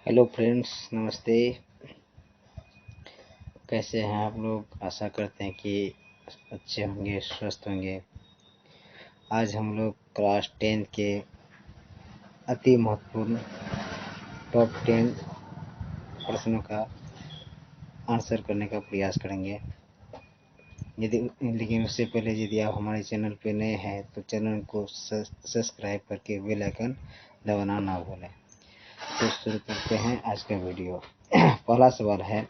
Hello friends, नमस्ते। कैसे हैं आप लोग? आशा करते हैं कि अच्छे होंगे, स्वस्थ होंगे। आज हम लोग क्लास 10 के अति महत्वपूर्ण टॉप 10 प्रश्नों का आंसर करने का प्रयास करेंगे। लेकिन उससे पहले यदि आप हमारे चैनल पर नए हैं तो चैनल को सब्सक्राइब करके बेल आइकन दबाना ना भूलें। तो शुरू करते हैं आज का वीडियो। पहला सवाल है,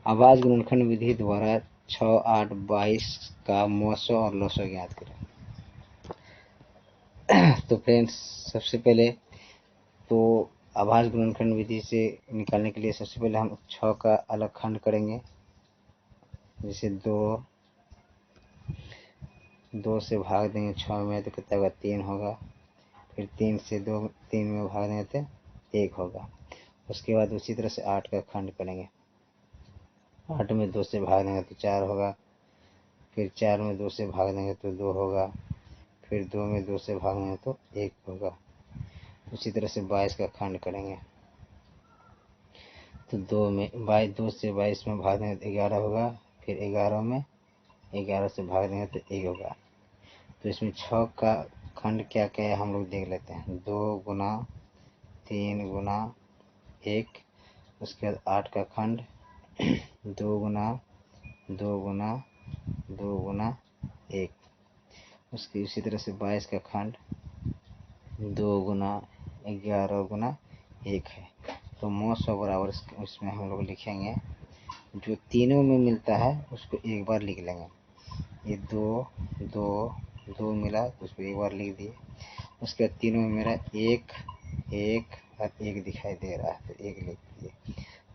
आवाज गुणनखंड विधि द्वारा 6, 8, 22 का मौसो और लोसो ज्ञात करें। तो फ्रेंड्स, सबसे पहले तो आवाज गुणनखंड विधि से निकालने के लिए सबसे पहले हम 6 का अलग खंड करेंगे। जैसे 2 से भाग देंगे 6 में तो कितना होगा? 3 होगा। फिर 3 में भाग देंगे तो 1 होगा। उसके बाद उसी तरह से 8 का खंड करेंगे। 8 में 2 से भाग देंगे तो 4 होगा। फिर 4 में 2 से भाग देंगे तो 2 होगा। फिर 2 में 2 से भाग देंगे तो 1 होगा। उसी तरह से 22 का खंड करेंगे तो 2 से 22 में भाग देंगे तो 11 होगा। फिर 11 में 11 से भाग देंगे तो 1 होगा। तो इसमें 6 का खंड क्या क्या है हम लोग देख लेते हैं। 2 गुना 3 गुना 1। उसके बाद 8 का खंड 2 गुना 2 गुना 2 गुना 1। उसकी उसी तरह से 22 का खंड 2 गुना 11 गुना 1 है। तो मौसो बराबर इसमें हम लोग लिखेंगे, जो तीनों में मिलता है उसको एक बार लिख लेंगे। ये 2 मिला तो उसको एक बार लिख दिए। उसके बाद तीनों में मेरा 1 1 और 1 दिखाई दे रहा है तो 1 लिख दिए।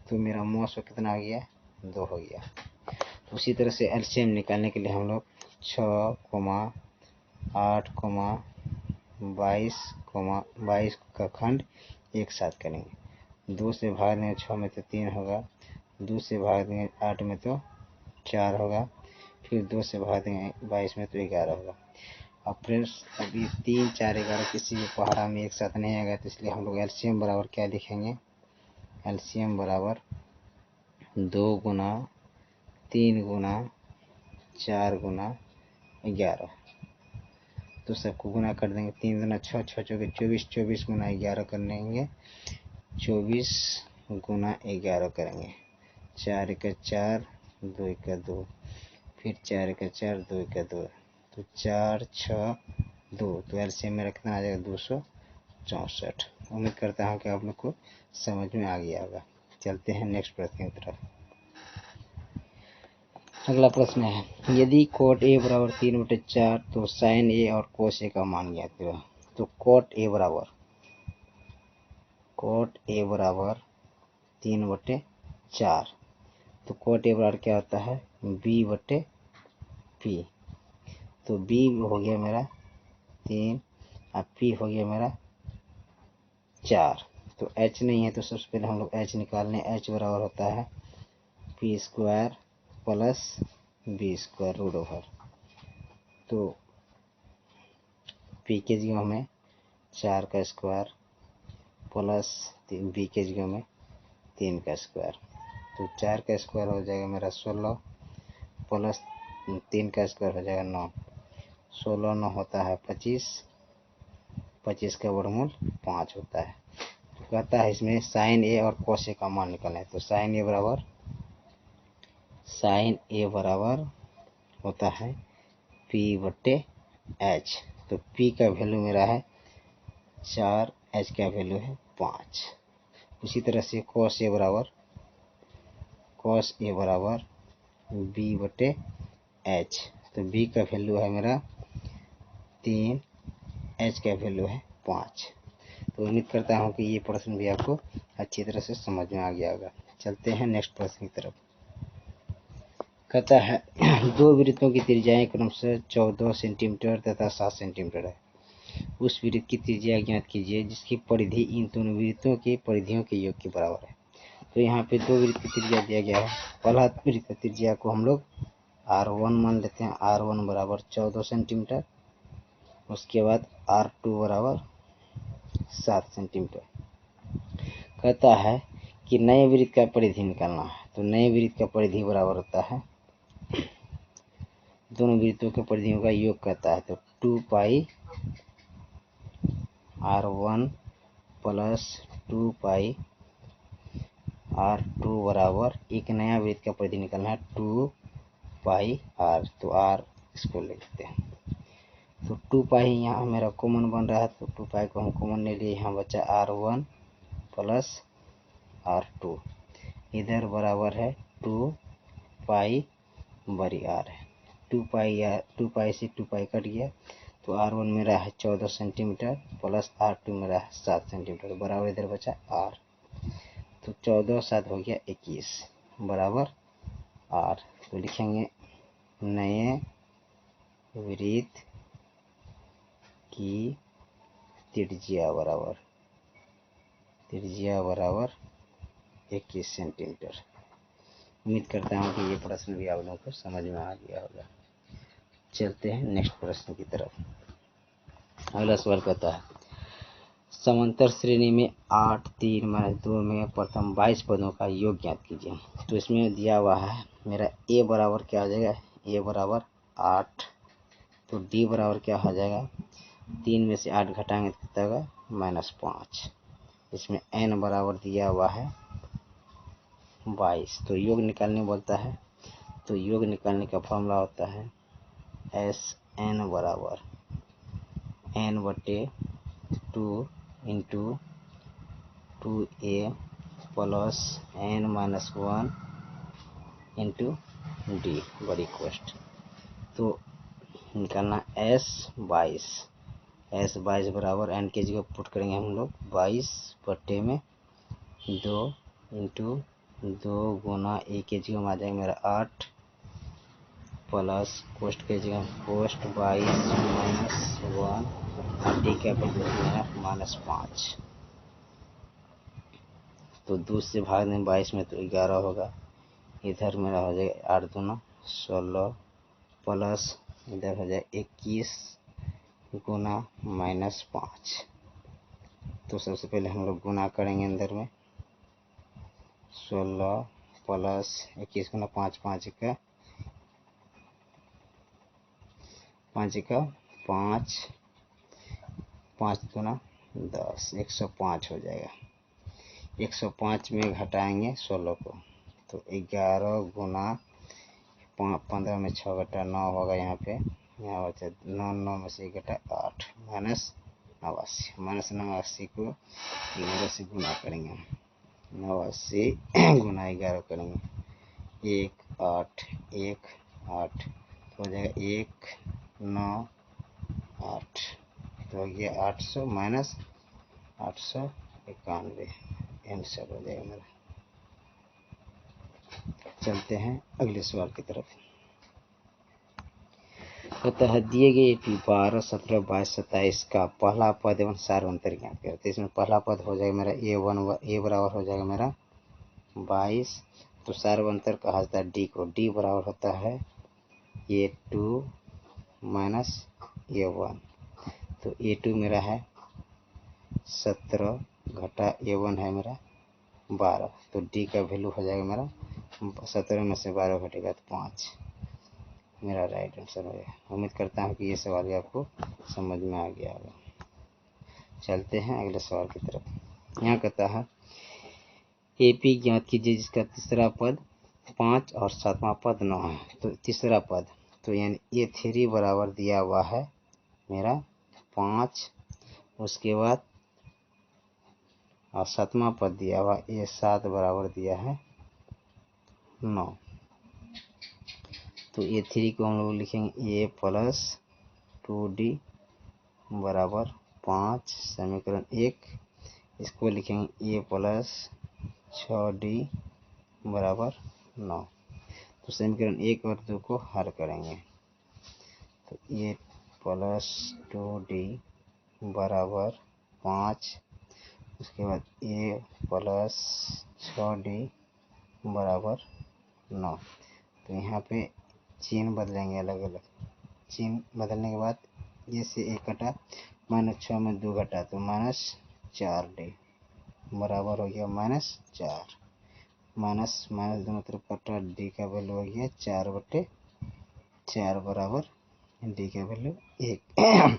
तो मेरा मौसो कितना हो गया? 2 हो गया। उसी तरह से एलसीएम निकालने के लिए हम लोग 6, 8, 22 का खंड एक साथ करेंगे। 2 से भाग देंगे 6 में तो 3 होगा। 2 से भाग देंगे 8 में तो 4 होगा। फिर 2 से भाग देंगे 22 में तो 11 होगा। अब फ्रेंड्स, अभी 3, 4, 11 किसी भी पहाड़ा में एक साथ नहीं आएगा, तो इसलिए हम लोग एलसीएम बराबर क्या लिखेंगे? एलसीएम बराबर 2 गुना 3 गुना 4 गुना 11। तो सबको गुना कर देंगे। 3 गुना 6, 6 चौके 24, 24 गुना 11 कर लेंगे। 24 गुना 11 करेंगे। 4 का 4, 2 का 2, फिर 4 का 4, 2 का 2, तो 4, 6, 2। तो एलसीएम मेरा कितना आ जाएगा? 264। उम्मीद करता हूँ कि आप लोग को समझ में आ गया होगा। चलते हैं नेक्स्ट प्रश्न की तरफ। अगला प्रश्न है, यदि cot a बराबर 3/4 तो sin a और cos a का मान ज्ञात करो। तो cot a बराबर 3/4। तो cot a बराबर क्या होता है? b/p। तो b हो गया मेरा 3 और p हो गया मेरा 4। तो h नहीं है तो सबसे पहले हम लोग h निकालने। h बराबर होता है p² plus b² root over. तो p के जगह में 4 का स्क्वायर प्लस b के जगह में 3 का स्क्वायर। तो 4 का स्क्वायर हो जाएगा मेरा 16 प्लस 3 का स्क्वायर हो जाएगा 9। 16 9 होता है 25। 25 का वर्गमूल 5 होता है। तो कहता है इसमें साइन ए और कॉस ए का मान निकालना है। तो साइन ए बराबर होता है p/h। तो p का वैल्यू मेरा है 4, h का वैल्यू है 5। उसी तरह से cos a बराबर b/h। तो b का वैल्यू है मेरा 3, h का वैल्यू है 5। तो उम्मीद करता हूँ कि ये प्रश्न भी आपको अच्छी तरह से समझ में आ गया होगा। चलते हैं नेक्स्ट प्रश्न की तरफ। कहता है, दो वृत्तों की त्रिज्याएं क्रमशः 14 सेंटीमीटर तथा 7 सेंटीमीटर है। उस वृत्त की त्रिज्या ज्ञात कीजिए जिसकी परिधि इन दोनों वृत्तों की परिधियों के योग के बराबर है। तो यहाँ पे दो वृत्त की त्रिज्या दिया गया है। पहला वृत्त की त्रिज्या को हम लोग r1 मान लेते हैं। r1 बराबर 14 सेंटीमीटर। उसके बाद r2 बराबर 7 सेंटीमीटर। कहता है कि नए वृत्त का परिधि निकालना है। तो नए वृत्त का परिधि बराबर होता है, दोनों वृत्तों के परिधियों का योग कहता है। तो 2 पाई R1 प्लस 2 पाई R2 बराबर, एक नया वृत्त का परिधि निकालना है 2 पाई R, तो R इसको ले लेते हैं। तो 2 पाई यहाँ मेरा कॉमन बन रहा है, तो 2 पाई को हम कॉमन ले लिए, यहाँ बचा R1 प्लस R2, इधर बराबर है 2 पाई बड़ी R है। 2 पाई से 2 पाई कट गया, तो R1 मेरा है 14 सेंटीमीटर प्लस R2 मेरा है 7 सेंटीमीटर, बराबर इधर बचा R। तो 14 7 हो गया 21 बराबर R। तो लिखेंगे नए वृत्त की त्रिज्या बराबर 21 सेंटीमीटर। उम्मीद करता हूँ कि ये प्रश्न भी आप लोगों को समझ में आ गया होगा। चलते हैं नेक्स्ट प्रश्न की तरफ। अगला सवाल कहता है, समांतर श्रेणी में 8 3 -2 में प्रथम 22 पदों का योग ज्ञात कीजिए। तो इसमें दिया हुआ है मेरा a बराबर क्या हो जाएगा, a बराबर 8, तो d बराबर क्या हो जाएगा, 3 में से 8 घटाएंगे तो कितना होगा -5। इसमें n बराबर दिया हुआ है 22, तो योग निकालने बोलता है। तो योग निकालने का फॉर्मूला होता है SN बराबर n/2 into 2a plus n-1 into d बड़ी कोष्ट। तो निकालना S22 बराबर n के जगह पुट करेंगे हम लोग 22 में 2 इंटू 2 गुना a के जगह में आ जाएगा मेरा 8 प्लस कोष्ट के जगह कोष्ट 22 -1 और d का वैल्यू है -5। तो 2 से भाग दें 22 में तो 11 होगा, इधर मेरा हो जाएगा 8 दूना 16 प्लस इधर हो जाए 21 गुना -5। तो सबसे पहले हम लोग गुना करेंगे अंदर में 16 प्लस 21 गुना 5 5 का 5 5 गुना 10 105 हो जाएगा। 105 में घटाएंगे 16 को, तो 11 गुना 15 में 6 घटा 9 होगा, यहाँ पे यहाँ बचा 9 9 में से घटा 8 -89 को 11 से गुना करेंगे, 89 गुना 11 करेंगे 1 8 1 8, तो हो जाएगा 1 9 8, तो हो गया 800 -891 आंसर हो जाएगा मेरा। चलते हैं अगले सवाल की तरफ। कहता है दिए गए 12 17 22 27 का पहला पद एवं सार्वंतर ज्ञात करते। इसमें पहला पद हो जाएगा मेरा a बराबर हो जाएगा मेरा 22, तो सार्वंतर कहा जाता है d को, d बराबर होता है a2 माइनस a1। तो a2 मेरा है 17 घटा a1 है मेरा 12, तो d का वैल्यू हो जाएगा मेरा 17 में से 12 घटेगा तो 5, मेरा राइट आंसर हो गया। उम्मीद करता हूँ कि ये सवाल भी आपको समझ में आ गया होगा। चलते हैं अगले सवाल की तरफ। यहाँ कहता है AP ज्ञात कीजिए जिसका तीसरा पद 5 और 7वां पद 9 है। तो तीसरा पद, तो यानी A3 बराबर दिया हुआ है मेरा 5, उसके बाद और 7वां पद दिया हुआ A7 बराबर दिया है 9। तो A3 को हम लोग लिखेंगे A प्लस 2D बराबर 5 समीकरण 1, इसको लिखेंगे A प्लस 6D बराबर 9। तो समीकरण 1 और 2 को हल करेंगे, तो A प्लस 2D बराबर 5, उसके बाद A प्लस 6D बराबर 9। तो यहाँ पे चिन्ह बदलेंगे, अलग अलग चिन्ह बदलने के बाद ये से 1 घटा -6 में 2 घटा तो -4D बराबर हो गया -4। माइनस माइनस दोनों तरफ कटा, डी का वैल्यू हो गया 4/4 बराबर डी का वैल्यू 1।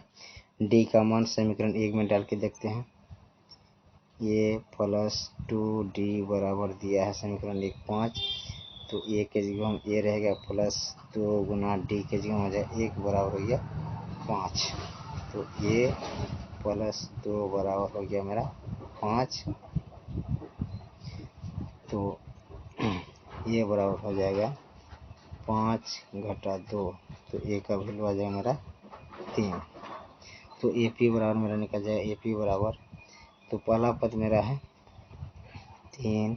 डी का मान समीकरण 1 में डाल के देखते हैं। ए प्लस 2d बराबर दिया है समीकरण 1 5, तो ए के जगह में ए रहेगा प्लस 2 गुना डी के जगह में हो जाए 1 बराबर हो गया 5। तो ए प्लस 2 बराबर हो गया मेरा 5। तो ए बराबर हो जाएगा 5 घटा 2, तो ए का वैल्यू आ जाएगा मेरा 3। तो ए पी बराबर मेरा निकल जाएगा ए पी बराबर, तो पहला पद मेरा है 3,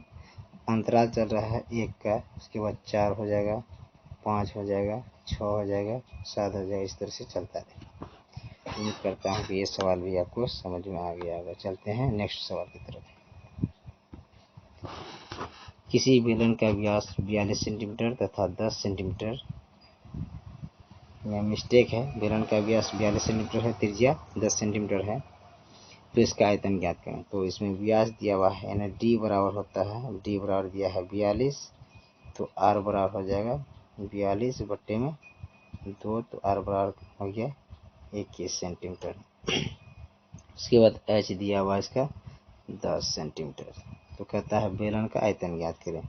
अंतराल चल रहा है 1 का, उसके बाद 4 हो जाएगा, 5 हो जाएगा, 6 हो जाएगा, 7 हो जाएगा, इस तरह से चलता है। उम्मीद करता हूँ कि ये सवाल भी आपको समझ में आ गया होगा। चलते हैं नेक्स्ट सवाल की तरफ। किसी बेलन का व्यास 42 सेंटीमीटर तथा 10 सेंटीमीटर, यह मिस्टेक है, बेलन का व्यास 42 सेंटीमीटर है, त्रिज्या 10 सेंटीमीटर है, तो इसका आयतन ज्ञात करें। तो इसमें व्यास दिया हुआ है, यानी डी बराबर होता है, डी बराबर दिया है 42, तो आर बराबर हो जाएगा 42 बट्टे में 2, तो आर बराबर हो गया 21 सेंटीमीटर। उसके बाद एच दिया हुआ इसका 10 सेंटीमीटर। तो कहता है बेलन का आयतन ज्ञात करें।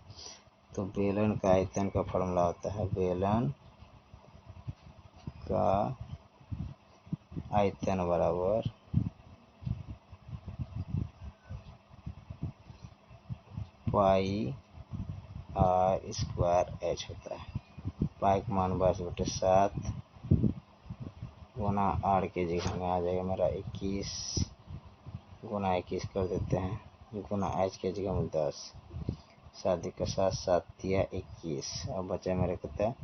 तो बेलन का आयतन का फॉर्मूला होता है, बेलन का आयतन बराबर पाई आर स्क्वायर एच होता है। पाई का मान 22/7 गुना आर के जगह में आ जाएगा मेरा 21 गुना 21 कर देते हैं, गुना एच के जगह में 10, 7 का 7, 7 दिया 21, अब बचा मेरे कहता है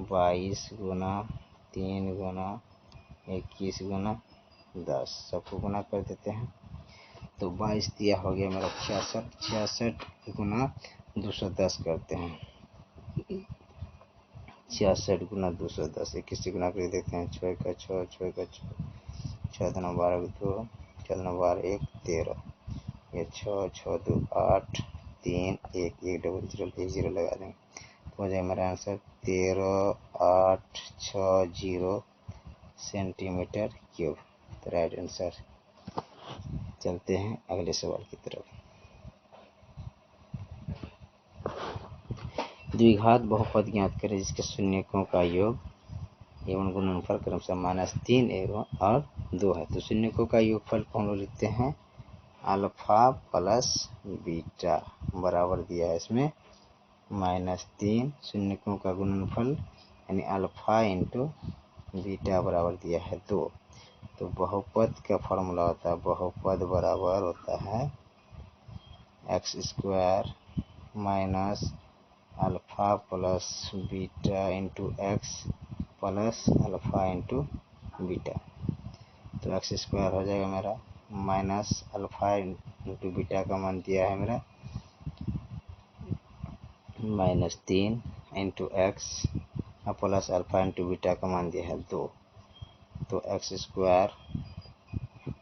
22 गुना 3 गुना 21 गुना 10, सबको गुना कर देते हैं। तो 22 दिया हो गया मेरा 66, 66 गुना 210 करते हैं, 66 गुना 210, 21 से गुना कर देते हैं, 6 का 6, 6 का 6, 6 दूना 12, 2, 4 दूना 12, 1 13, ये 6, 6 2 8, 3 1, 1 डबल 0 1 0 लगा देंगे, तो हो जाएगा मेरा आंसर 13 8 6 0 सेंटीमीटर क्यूब। तो राइट आंसर। चलते हैं अगले सवाल की तरफ। द्विघात बहुपद ज्ञात करें जिसके शून्यकों का योग एवं गुणनफल क्रमशः -3 एवं और 2 है। तो शून्यकों का योगफल को हम लोग लिखते हैं अल्फा प्लस बीटा, बराबर दिया है इसमें -3, शून्यकों का गुणनफल यानी अल्फा इंटू बीटा बराबर दिया है 2। तो बहुपद का फॉर्मूला होता है, बहुपद बराबर होता है x² minus alpha plus beta into x plus alpha into beta. तो x² हो जाएगा मेरा माइनस अल्फा इंटू बीटा का मान दिया है मेरा -3 into x plus alpha into beta का मान दिया है 2। तो x²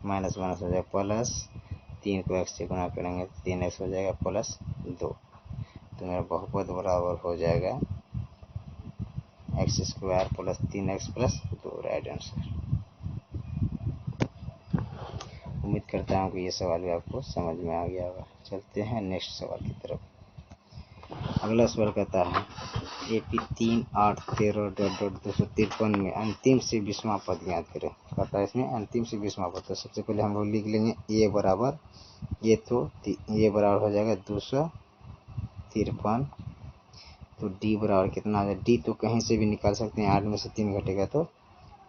माइनस माइनस हो जाएगा प्लस, 3 को x से गुना करेंगे 3x हो जाएगा प्लस 2। तो मेरा बहुपद बराबर हो जाएगा x² plus 3x plus 2, right answer. उम्मीद करता हूँ कि ये सवाल भी आपको समझ में आ गया होगा। चलते हैं नेक्स्ट सवाल की तरफ। अगला सवाल कहता है AP 3 8 13 253 में अंतिम से 20वां पद ज्ञात करें। कहता है इसमें अंतिम से 20वां पद। तो सबसे पहले हम लोग लिख लेंगे ए बराबर, ये तो ए बराबर हो जाएगा 253। तो डी बराबर कितना आ जाएगा, डी तो कहीं से भी निकाल सकते हैं, 8 में से 3 घटेगा तो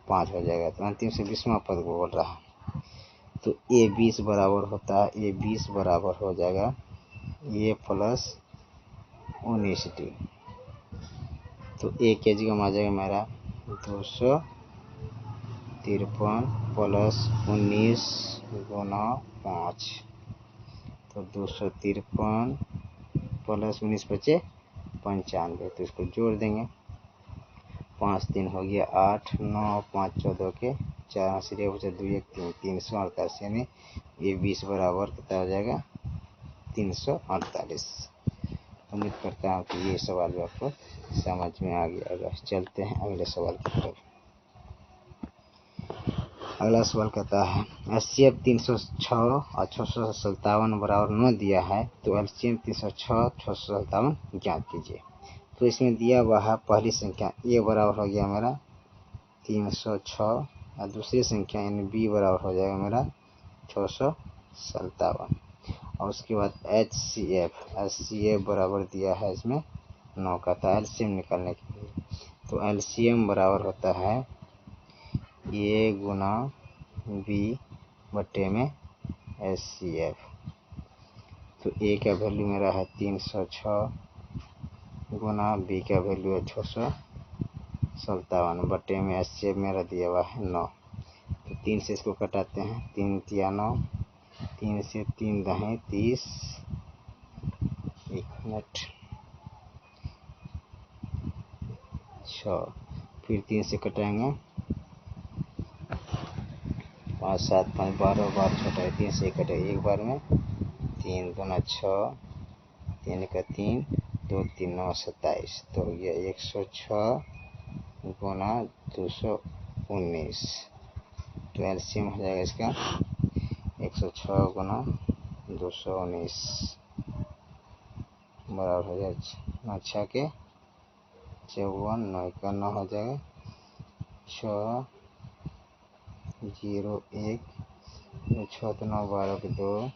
5 हो जाएगा। तो अंतिम से 20वां पद को बोल रहा है। तो ए 20 बराबर होता है, ए 20 बराबर हो जाएगा ए प्लस 19d। तो ए के जगह में आ जाएगा मेरा 253 प्लस 19 गुना 5। तो 253 प्लस 19 बचे 95, तो इसको जोड़ देंगे, 5 3 हो गया 8, 9 5 14 के 4 सिरे बचे 2 1 3, 348, यानी ये 20 बराबर कितना हो जाएगा 348। उम्मीद करता हूँ कि ये सवाल भी आपको समझ में आ गया होगा। चलते हैं अगले सवाल की तरफ। अगला सवाल कहता है HCF 306 और 657 बराबर 9 दिया है, तो LCM 306 657 ज्ञात कीजिए। तो इसमें दिया हुआ है पहली संख्या ए बराबर हो गया मेरा 306 और दूसरी संख्या यानी बी बराबर हो जाएगा मेरा 657 और उसके बाद HCF बराबर दिया है इसमें 9 का। था LCM निकालने के लिए, तो LCM बराबर होता है ए गुना बी बटे में HCF। तो ए का वैल्यू मेरा है 306 गुना बी का वैल्यू है 657 बटे में HCF मेरा दिया हुआ है 9। तो 3 से इसको कटाते हैं, 3 तिया 9, 3 से 3 दहें 30, 1 मिनट 6, फिर 3 से कटाएंगे 5 7 5 12 बार छोटा है, 3 से कटे एक बार में, 3 गुना 6, 3 का 3 2 3 9 27, तो हो गया 106 गुना 219। तो एलसीएम हो जाएगा इसका 106 गुना 219 बराबर हो जाएगा 9 के 54, 9 का 9 हो जाएगा 6 0 1, 6 तो 9 12 के 2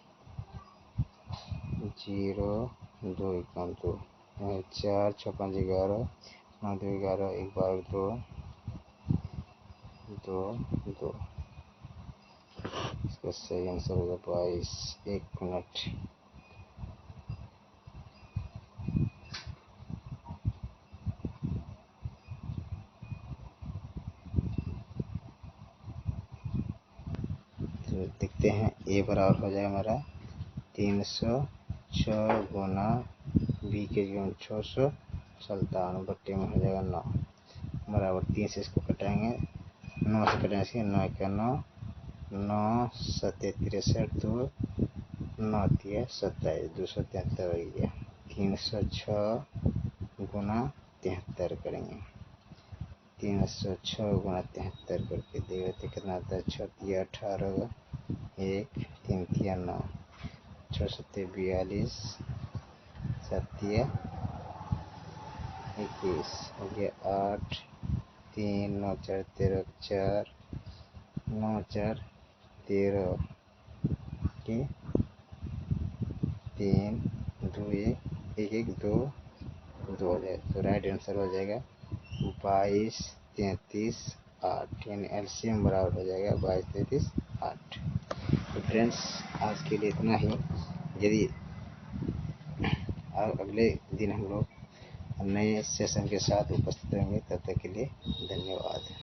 0 2 1 2, 4 6 5 11, 9 2 11, 1 12 2 2 2। इसका सही आंसर होगा 22। 1 मिनट तो देखते हैं। ए बराबर हो जाएगा हमारा 306 गुना बी के जो 657 बट्टे में हो जाएगा 9 बराबर 3 से इसको कटाएंगे, 9 से कटाएंगे इसके 9 का 9, 9 7 63 2 9 3 27, 273 हो गया। 306 गुना 73 करेंगे, 306 गुना 73 करके देगा तो कितना आता है 6 3 18 होगा, 1 3 3 9, 6 7 42, 7 21 हो गया 8 3 9 4 13 4 9 4 13 के 3 2 1 1 1 2 2 हो जाएगा। तो राइट आंसर हो जाएगा 22 33 8, यानी एलसीएम बराबर हो जाएगा 22 33 8। तो फ्रेंड्स आज के लिए इतना ही। यदि अगले दिन हम लोग नए सेशन के साथ उपस्थित होंगे, तब तक के लिए धन्यवाद।